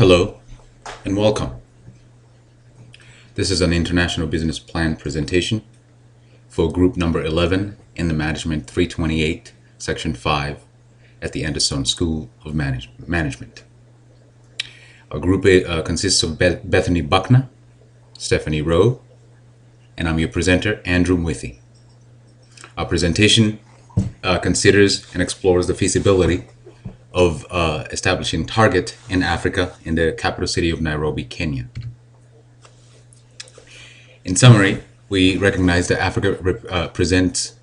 Hello and welcome. This is an international business plan presentation for group number 11 in the Management 328, section 5 at the Anderson School of Management. Our group consists of Bethany Buckner, Stephanie Rowe, and I'm your presenter, Andrew Mwithy. Our presentation considers and explores the feasibility of establishing Target in Africa in the capital city of Nairobi, Kenya. In summary, we recognize that Africa presents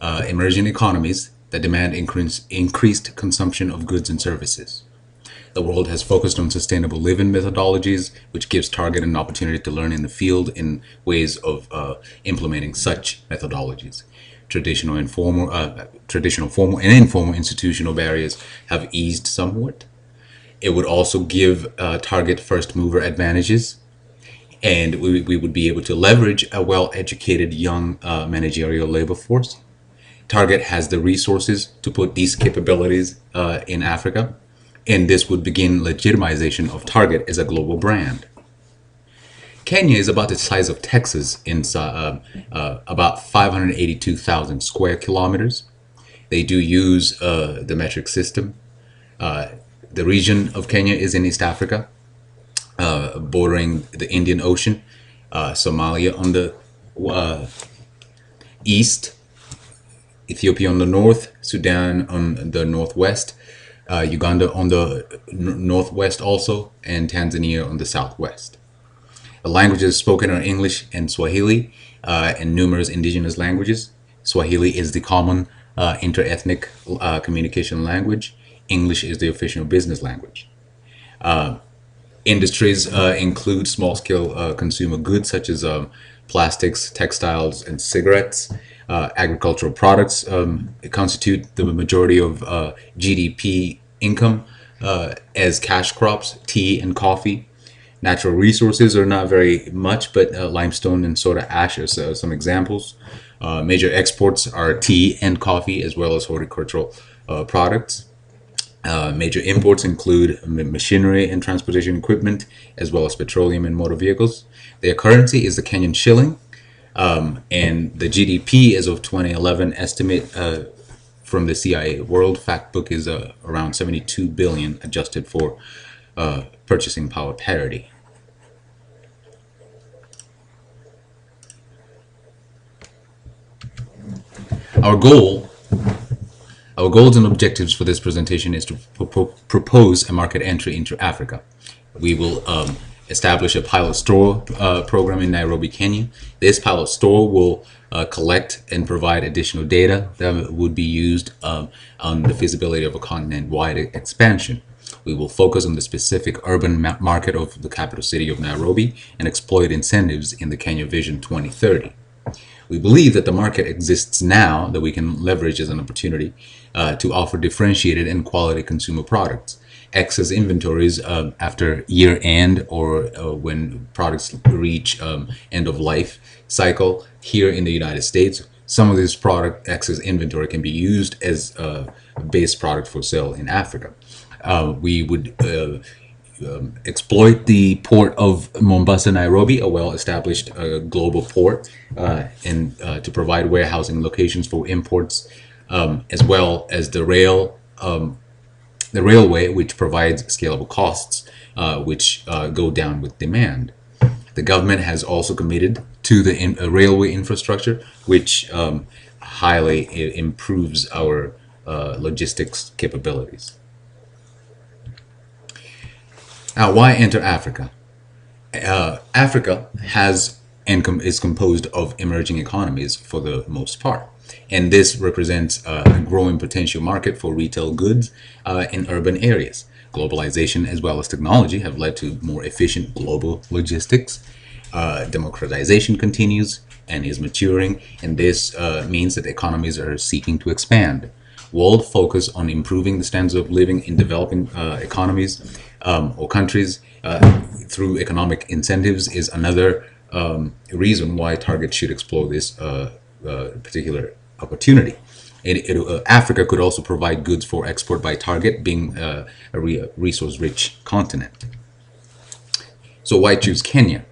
emerging economies that demand increased consumption of goods and services. The world has focused on sustainable living methodologies, which gives Target an opportunity to learn in the field in ways of implementing such methodologies. Traditional, formal, and informal institutional barriers have eased somewhat. It would also give Target first mover advantages, and we would be able to leverage a well-educated young managerial labor force. Target has the resources to put these capabilities in Africa, and this would begin legitimization of Target as a global brand. Kenya is about the size of Texas, in about 582,000 square kilometers. They do use the metric system. The region of Kenya is in East Africa, bordering the Indian Ocean, Somalia on the east, Ethiopia on the north, Sudan on the northwest, Uganda on the northwest also, and Tanzania on the southwest. The languages spoken are English and Swahili, and numerous indigenous languages. Swahili is the common inter-ethnic communication language. English is the official business language. Industries include small-scale consumer goods such as plastics, textiles, and cigarettes. Agricultural products constitute the majority of GDP income, as cash crops, tea and coffee. Natural resources are not very much, but limestone and soda ash are some examples. Major exports are tea and coffee, as well as horticultural products. Major imports include machinery and transportation equipment, as well as petroleum and motor vehicles. Their currency is the Kenyan shilling, and the GDP as of 2011 estimate from the CIA World Factbook is around 72 billion, adjusted for purchasing power parity. Our goals and objectives for this presentation is to propose a market entry into Africa. We will establish a pilot store program in Nairobi, Kenya. This pilot store will collect and provide additional data that would be used on the feasibility of a continent-wide expansion. We will focus on the specific urban market of the capital city of Nairobi and exploit incentives in the Kenya Vision 2030. We believe that the market exists now that we can leverage as an opportunity to offer differentiated and quality consumer products. Excess inventories after year end or when products reach end of life cycle here in the United States, some of this product excess inventory can be used as a base product for sale in Africa. We would exploit the port of Mombasa, Nairobi, a well-established global port, and to provide warehousing locations for imports, as well as the railway, which provides scalable costs, which go down with demand. The government has also committed to the railway infrastructure, which highly improves our logistics capabilities. Now, why enter Africa? Africa is composed of emerging economies for the most part, and this represents a growing potential market for retail goods in urban areas. Globalization as well as technology have led to more efficient global logistics. Democratization continues and is maturing, and this means that economies are seeking to expand. World focus on improving the standards of living in developing economies or countries through economic incentives is another reason why Target should explore this particular opportunity. Africa could also provide goods for export by Target, being a resource-rich continent. So why choose Kenya?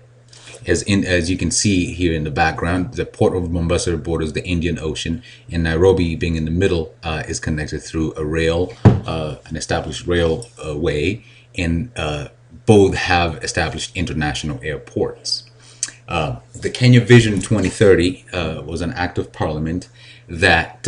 As you can see here in the background, the port of Mombasa borders the Indian Ocean, and Nairobi, being in the middle, is connected through an established railway, and both have established international airports. The Kenya Vision 2030 was an act of parliament that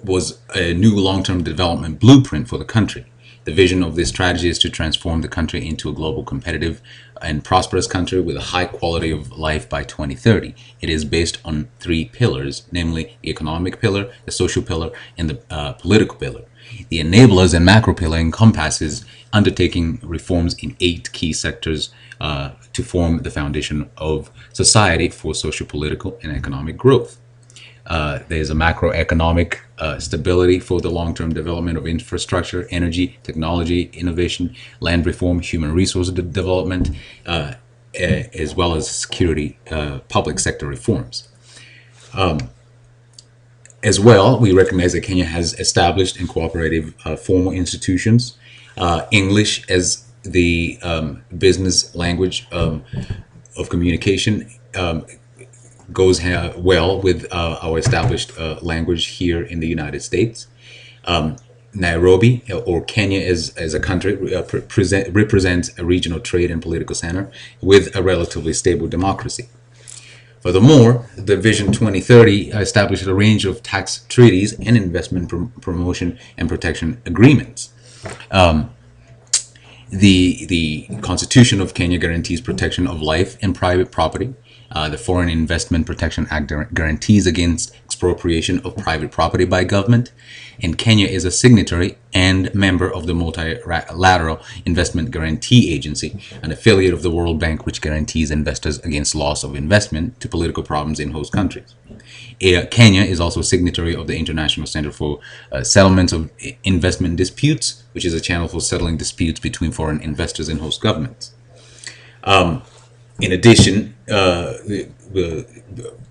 was a new long-term development blueprint for the country. The vision of this strategy is to transform the country into a global, competitive, and prosperous country with a high quality of life by 2030. It is based on three pillars, namely the economic pillar, the social pillar, and the political pillar. The enablers and macro pillar encompasses undertaking reforms in 8 key sectors to form the foundation of society for social, political, and economic growth. There's a macroeconomic stability for the long-term development of infrastructure, energy, technology, innovation, land reform, human resource development, as well as security, public sector reforms. As well, we recognize that Kenya has established and cooperative formal institutions, English as the business language of communication, goes well with our established language here in the United States. Nairobi, or Kenya as a country, represents a regional trade and political center with a relatively stable democracy. Furthermore, the Vision 2030 established a range of tax treaties and investment promotion and protection agreements. The Constitution of Kenya guarantees protection of life and private property. The Foreign Investment Protection Act guarantees against expropriation of private property by government, and Kenya is a signatory and member of the Multilateral Investment Guarantee Agency, an affiliate of the World Bank which guarantees investors against loss of investment to political problems in host countries. Kenya is also a signatory of the International Center for Settlements of Investment Disputes, which is a channel for settling disputes between foreign investors and host governments. In addition,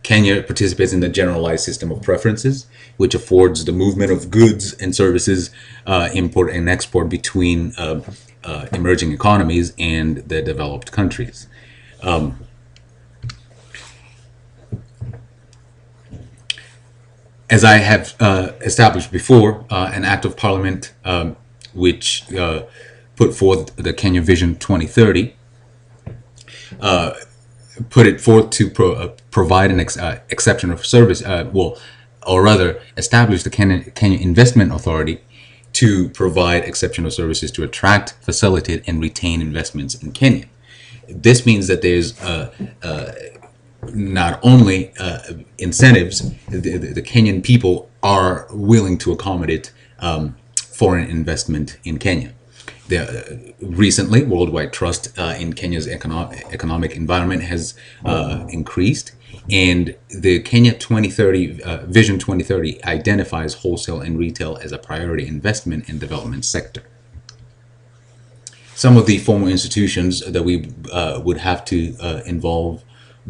Kenya participates in the Generalized System of Preferences, which affords the movement of goods and services, import and export between emerging economies and the developed countries. As I have established before, an act of parliament which put forth the Kenya Vision 2030 put it forth to provide an exception of service, or rather establish the Kenya Investment Authority to provide exceptional services to attract, facilitate, and retain investments in Kenya. This means that there's not only incentives, the Kenyan people are willing to accommodate foreign investment in Kenya. Recently, worldwide trust in Kenya's economic environment has increased, and the Kenya 2030 Vision 2030 identifies wholesale and retail as a priority investment and development sector. Some of the formal institutions that we would have to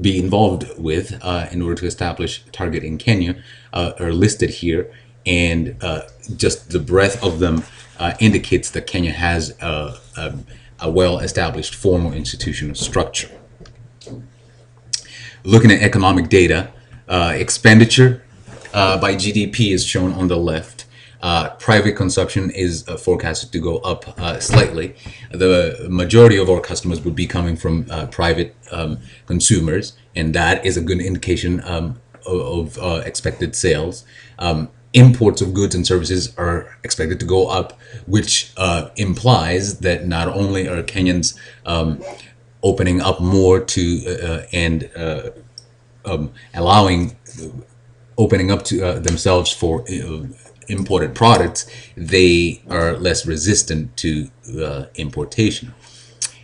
be involved with in order to establish target in Kenya are listed here, and just the breadth of them indicates that Kenya has a well-established formal institutional structure. Looking at economic data, expenditure by GDP is shown on the left. Private consumption is forecasted to go up slightly. The majority of our customers would be coming from private consumers, and that is a good indication of expected sales. Imports of goods and services are expected to go up, which implies that not only are Kenyans opening up more to and opening up to themselves for imported products, they are less resistant to importation.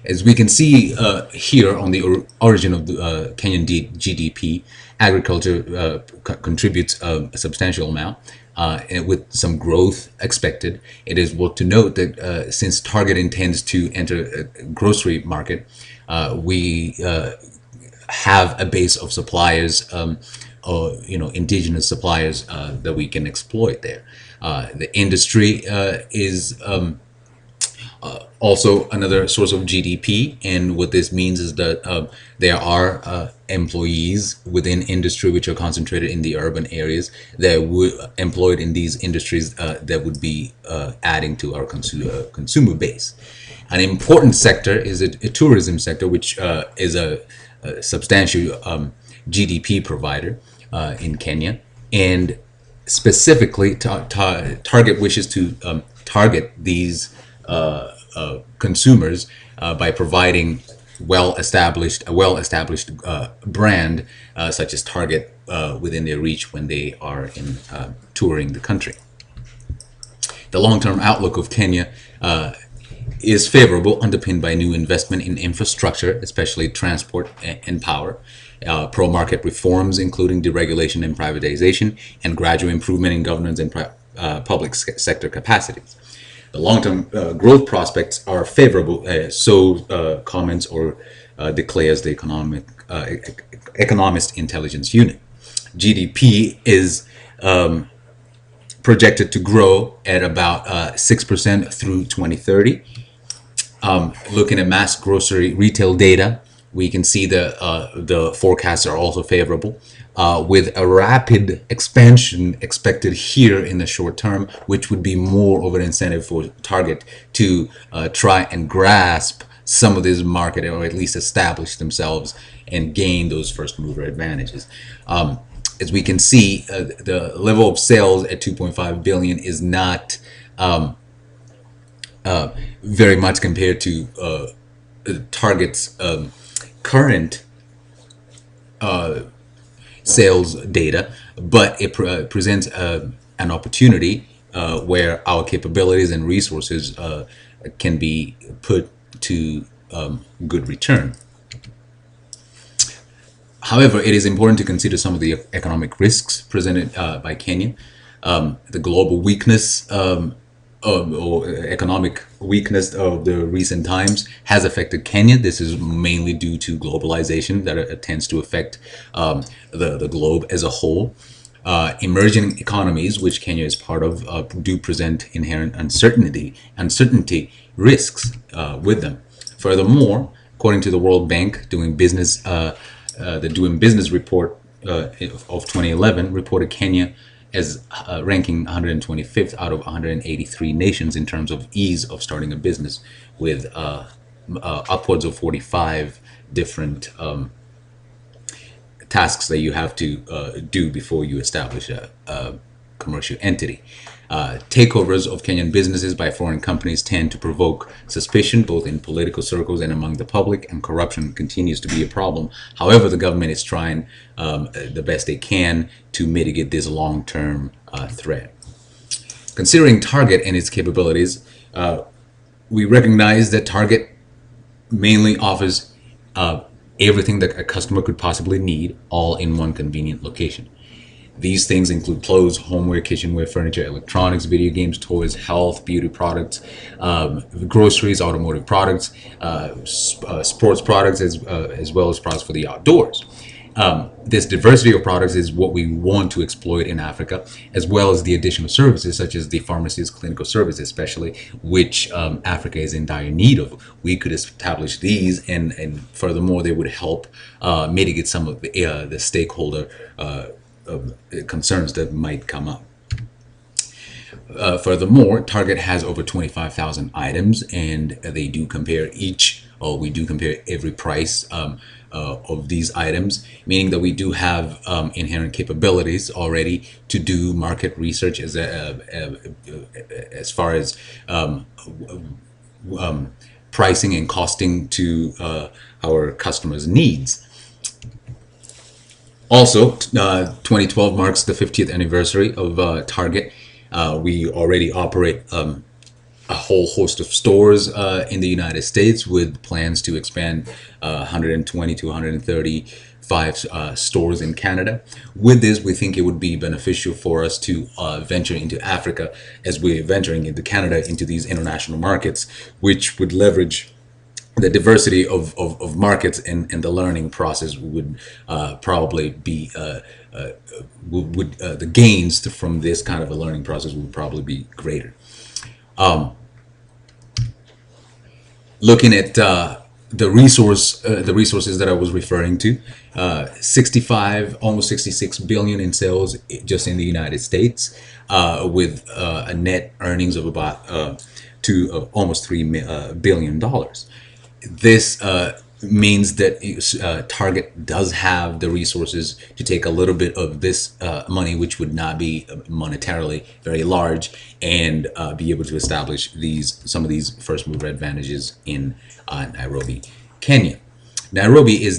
As we can see here on the origin of the Kenyan GDP, agriculture contributes a substantial amount, and with some growth expected. It is worth to note that since Target intends to enter a grocery market, we have a base of suppliers, indigenous suppliers that we can exploit there. The industry is Also another source of GDP. And what this means is that there are employees within industry which are concentrated in the urban areas that would employed in these industries that would be adding to our consumer base. An important sector is a tourism sector, which is a substantial GDP provider in Kenya, and specifically Target wishes to target these consumers by providing a well-established brand such as Target within their reach when they are in touring the country. The long-term outlook of Kenya is favorable, underpinned by new investment in infrastructure, especially transport and power, pro-market reforms, including deregulation and privatization, and gradual improvement in governance and public sector capacities. The long-term growth prospects are favorable, so comments or declares the Economist Intelligence Unit. GDP is projected to grow at about 6% through 2030. Looking at mass grocery retail data, we can see the forecasts are also favorable, with a rapid expansion expected here in the short term, which would be more of an incentive for Target to try and grasp some of this market, or at least establish themselves and gain those first mover advantages. As we can see, the level of sales at 2.5 billion is not very much compared to Target's current sales data, but it presents an opportunity where our capabilities and resources can be put to good return. However, it is important to consider some of the economic risks presented by Kenya. The global weakness or economic weakness of the recent times has affected Kenya. This is mainly due to globalization that tends to affect the globe as a whole. Emerging economies, which Kenya is part of, do present inherent uncertainty risks with them. Furthermore, according to the World Bank, the Doing Business report of 2011 reported Kenya as ranking 125th out of 183 nations in terms of ease of starting a business, with upwards of 45 different tasks that you have to do before you establish a commercial entity. Takeovers of Kenyan businesses by foreign companies tend to provoke suspicion both in political circles and among the public, and corruption continues to be a problem. However, the government is trying the best they can to mitigate this long-term threat. Considering Target and its capabilities, we recognize that Target mainly offers everything that a customer could possibly need, all in one convenient location. These things include clothes, homeware, kitchenware, furniture, electronics, video games, toys, health, beauty products, groceries, automotive products, sports products, as well as products for the outdoors. This diversity of products is what we want to exploit in Africa, as well as the additional services such as the pharmacies, clinical services especially, which Africa is in dire need of. We could establish these, and furthermore, they would help mitigate some of the stakeholder concerns that might come up. Furthermore, Target has over 25,000 items, and they do compare we do compare every price of these items, meaning that we do have inherent capabilities already to do market research as far as pricing and costing to our customers' needs. Also, 2012 marks the 50th anniversary of Target. We already operate a whole host of stores in the United States, with plans to expand 120 to 135 stores in Canada. With this, we think it would be beneficial for us to venture into Africa, as we're venturing into Canada, into these international markets, which would leverage the diversity of markets, and the learning process would probably be the gains from this kind of a learning process would probably be greater. Looking at the resources that I was referring to, 65, almost 66 billion in sales just in the United States, with a net earnings of about almost $3 billion. This means that Target does have the resources to take a little bit of this money, which would not be monetarily very large, and be able to establish some of these first mover advantages in Nairobi, Kenya. Nairobi is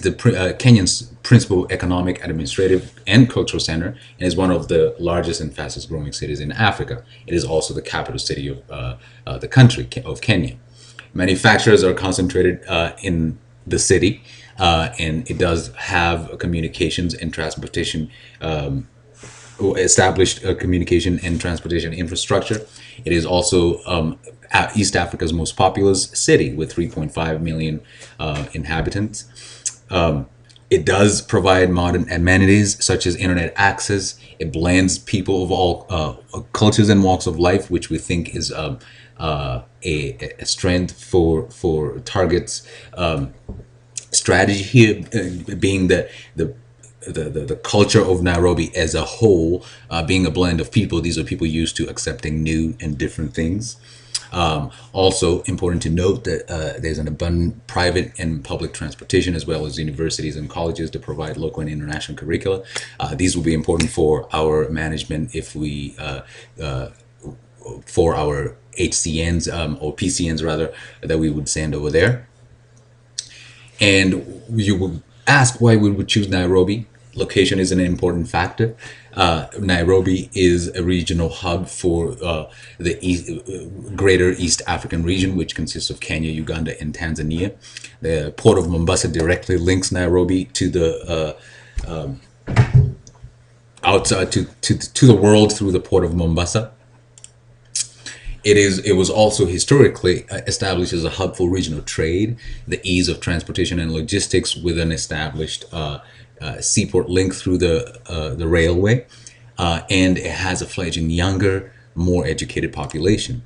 Kenya's principal economic, administrative, and cultural center, and is one of the largest and fastest growing cities in Africa. It is also the capital city of the country of Kenya. Manufacturers are concentrated in the city, and it does have communications and transportation, established communication and transportation infrastructure. It is also East Africa's most populous city with 3.5 million inhabitants. It does provide modern amenities such as internet access. It blends people of all cultures and walks of life, which we think is a strength for Target's strategy here, being the culture of Nairobi as a whole, being a blend of people. These are people used to accepting new and different things. Also important to note that there's an abundant private and public transportation, as well as universities and colleges to provide local and international curricula. These will be important for our management if we for our HCNs or PCNs rather, that we would send over there. And you would ask why we would choose Nairobi. Location is an important factor. Nairobi is a regional hub for the greater East African region, which consists of Kenya, Uganda, and Tanzania. The port of Mombasa directly links Nairobi to the outside to the world through the port of Mombasa. It was also historically established as a hub for regional trade, the ease of transportation and logistics with an established seaport link through the railway, and it has a fledgling younger, more educated population.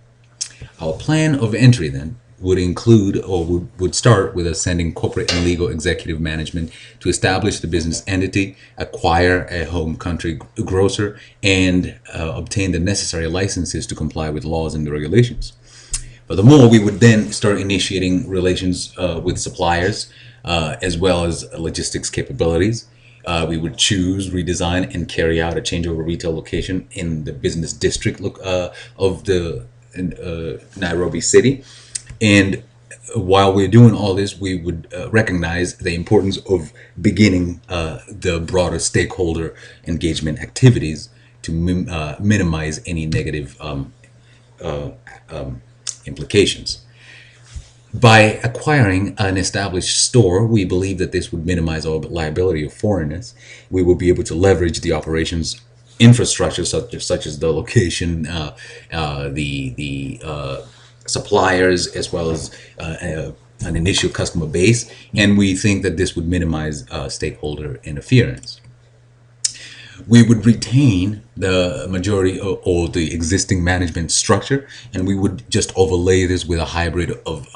Our plan of entry then would include, or would start with ascending corporate and legal executive management to establish the business entity, acquire a home country grocer, and obtain the necessary licenses to comply with laws and regulations. Furthermore, we would then start initiating relations with suppliers, as well as logistics capabilities. We would choose, redesign, and carry out a changeover retail location in the business district of the Nairobi city. And while we're doing all this, we would recognize the importance of beginning the broader stakeholder engagement activities to minimize any negative implications. By acquiring an established store, we believe that this would minimize our liability of foreigners. We will be able to leverage the operations infrastructure, such as the location, the suppliers, as well as an initial customer base, and we think that this would minimize stakeholder interference. We would retain the majority or the existing management structure, and we would just overlay this with a hybrid of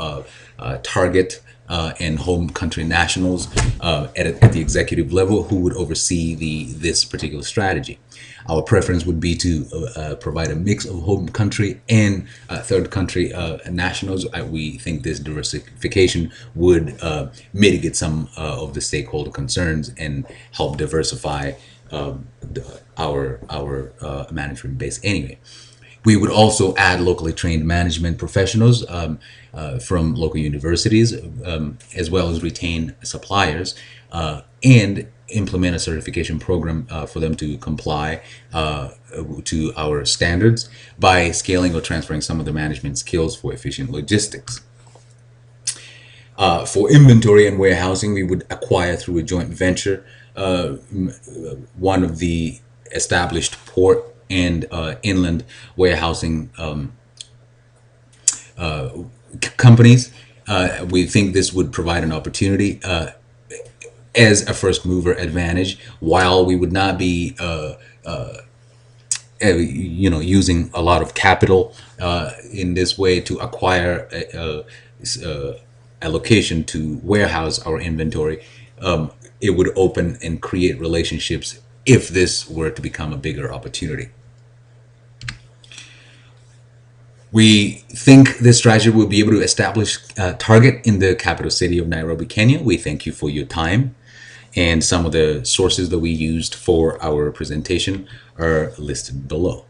Target and home country nationals at the executive level who would oversee this particular strategy. Our preference would be to provide a mix of home country and third country nationals. We think this diversification would mitigate some of the stakeholder concerns and help diversify our management base anyway. We would also add locally trained management professionals from local universities, as well as retain suppliers, and implement a certification program for them to comply to our standards by scaling or transferring some of the management skills for efficient logistics. For inventory and warehousing, we would acquire through a joint venture one of the established port and inland warehousing companies. We think this would provide an opportunity as a first mover advantage, while we would not be using a lot of capital in this way to acquire allocation to warehouse our inventory, it would open and create relationships if this were to become a bigger opportunity. We think this strategy will be able to establish a target in the capital city of Nairobi, Kenya. We thank you for your time, and some of the sources that we used for our presentation are listed below.